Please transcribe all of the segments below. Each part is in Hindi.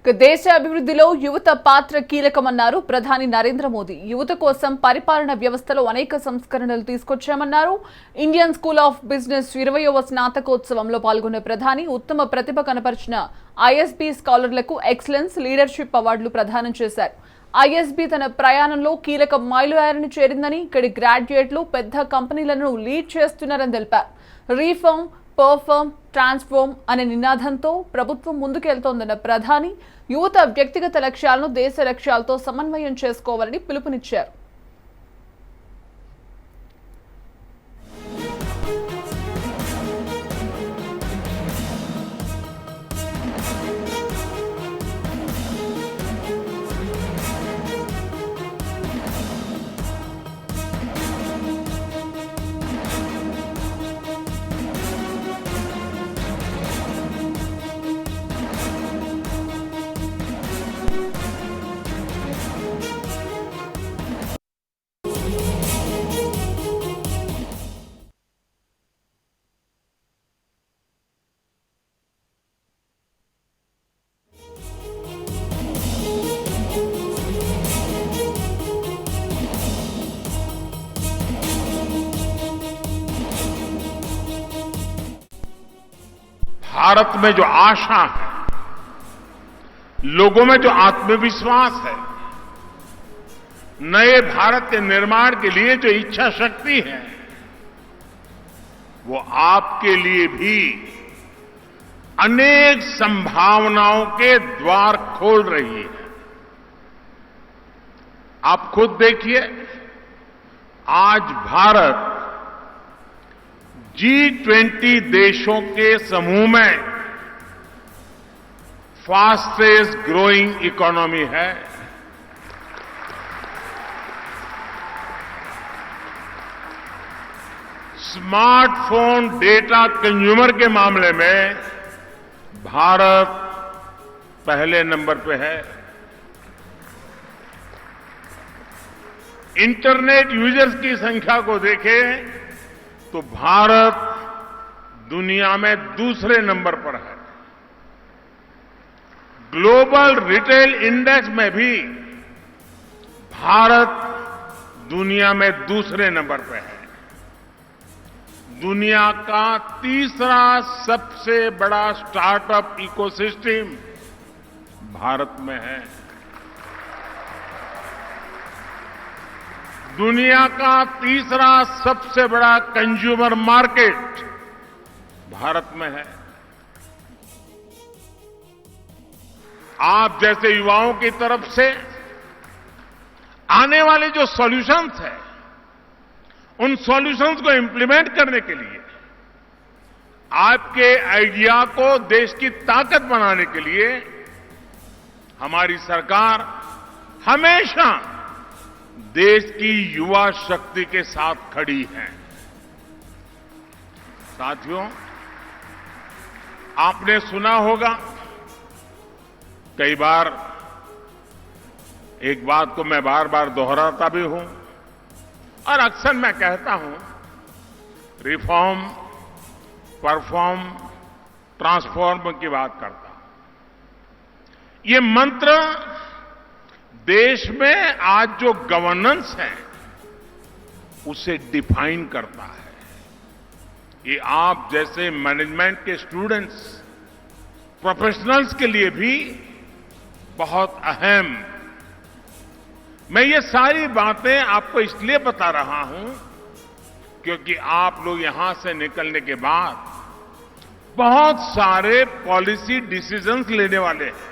దేశ అభివృద్ధిలో యువత పాత్ర కీలకమన్నారు ప్రధాని నరేంద్ర మోదీ. యువత కోసం పరిపాలన వ్యవస్థలో అనేక సంస్కరణలు తీసుకొచ్చామన్నారు. ఇండియన్ స్కూల్ ఆఫ్ బిజినెస్ 20వ స్నాతకోత్సవంలో పాల్గొన్న ప్రధాని ఉత్తమ ప్రతిభ కనపరిచిన ఐఎస్బీ స్కాలర్లకు ఎక్సలెన్స్ లీడర్షిప్ అవార్డులు ప్రదానం చేశారు. ఐఎస్బీ తన ప్రయాణంలో కీలక మైలురాయిని చేరిందని, ఇక్కడి గ్రాడ్యుయేట్లు పెద్ద కంపెనీలను లీడ్ చేస్తున్నారని తెలిపారు. రీఫార్మ్, పర్ఫార్మ్, ట్రాన్స్ఫార్మ్ అనే నినాదంతో ప్రభుత్వం ముందుకెళ్తోందన్న ప్రధాని యువత వ్యక్తిగత లక్ష్యాలను దేశ లక్ష్యాలతో సమన్వయం చేసుకోవాలని పిలుపునిచ్చారు. भारत में जो आशा है, लोगों में जो आत्मविश्वास है, नए भारत के निर्माण के लिए जो इच्छा शक्ति है, वो आपके लिए भी अनेक संभावनाओं के द्वार खोल रही है। आप खुद देखिए, आज भारत G20 देशों के समूह में फास्टेस्ट ग्रोइंग इकोनॉमी है। स्मार्टफोन डेटा कंज्यूमर के मामले में भारत पहले नंबर पे है। इंटरनेट यूजर्स की संख्या को देखें तो भारत दुनिया में दूसरे नंबर पर है। ग्लोबल रिटेल इंडेक्स में भी भारत दुनिया में दूसरे नंबर पर है। दुनिया का तीसरा सबसे बड़ा स्टार्टअप इकोसिस्टम भारत में है। दुनिया का तीसरा सबसे बड़ा कंज्यूमर मार्केट भारत में है। आप जैसे युवाओं की तरफ से आने वाले जो सॉल्यूशंस हैं, उन सॉल्यूशंस को इंप्लीमेंट करने के लिए, आपके आइडिया को देश की ताकत बनाने के लिए हमारी सरकार हमेशा देश की युवा शक्ति के साथ खड़ी है। साथियों, आपने सुना होगा, कई बार एक बात को मैं बार बार दोहराता भी हूं और अक्सर मैं कहता हूं, रिफॉर्म, परफॉर्म, ट्रांसफॉर्म की बात करता हूं। ये मंत्र देश में आज जो गवर्नेंस है उसे डिफाइन करता है। ये आप जैसे मैनेजमेंट के स्टूडेंट्स, प्रोफेशनल्स के लिए भी बहुत अहम। मैं ये सारी बातें आपको इसलिए बता रहा हूं क्योंकि आप लोग यहां से निकलने के बाद बहुत सारे पॉलिसी डिसीजंस लेने वाले हैं।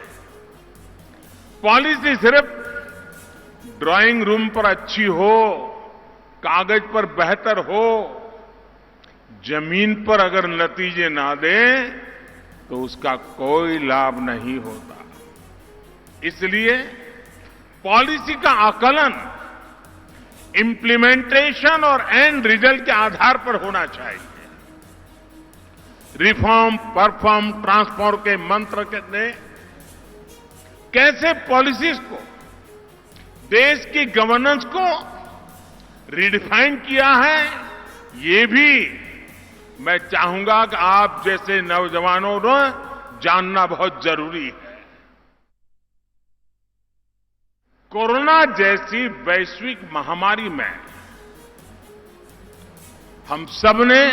पॉलिसी सिर्फ ड्राइंग रूम पर अच्छी हो, कागज पर बेहतर हो, जमीन पर अगर नतीजे ना दें तो उसका कोई लाभ नहीं होता। इसलिए पॉलिसी का आकलन इंप्लीमेंटेशन और एंड रिजल्ट के आधार पर होना चाहिए। रिफॉर्म, परफॉर्म, ट्रांसफॉर्म के मंत्र ने कैसे पॉलिसीज को, देश की गवर्नेंस को रिडिफाइन किया है, ये भी मैं चाहूंगा कि आप जैसे नौजवानों को जानना बहुत जरूरी है। कोरोना जैसी वैश्विक महामारी में हम सबने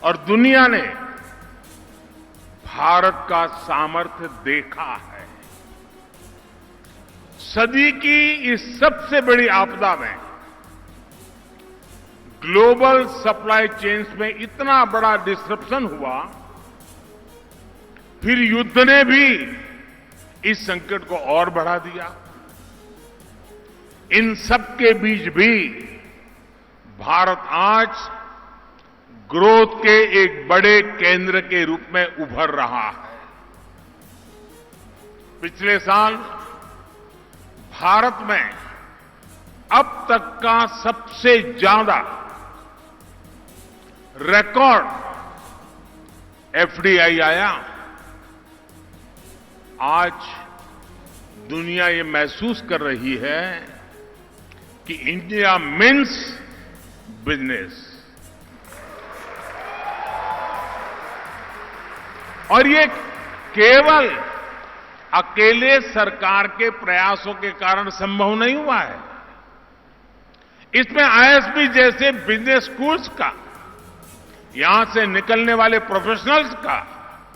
और दुनिया ने भारत का सामर्थ्य देखा है। सदी की इस सबसे बड़ी आपदा में ग्लोबल सप्लाई चेन्स में इतना बड़ा डिस्रप्शन हुआ, फिर युद्ध ने भी इस संकट को और बढ़ा दिया। इन सबके बीच भी भारत आज ग्रोथ के एक बड़े केंद्र के रूप में उभर रहा है। पिछले साल भारत में अब तक का सबसे ज्यादा रिकॉर्ड एफडीआई आया। आज दुनिया ये महसूस कर रही है कि इंडिया मीन्स बिजनेस, और ये केवल अकेले सरकार के प्रयासों के कारण संभव नहीं हुआ है। इसमें आईएसबी जैसे बिजनेस स्कूल्स का, यहां से निकलने वाले प्रोफेशनल्स का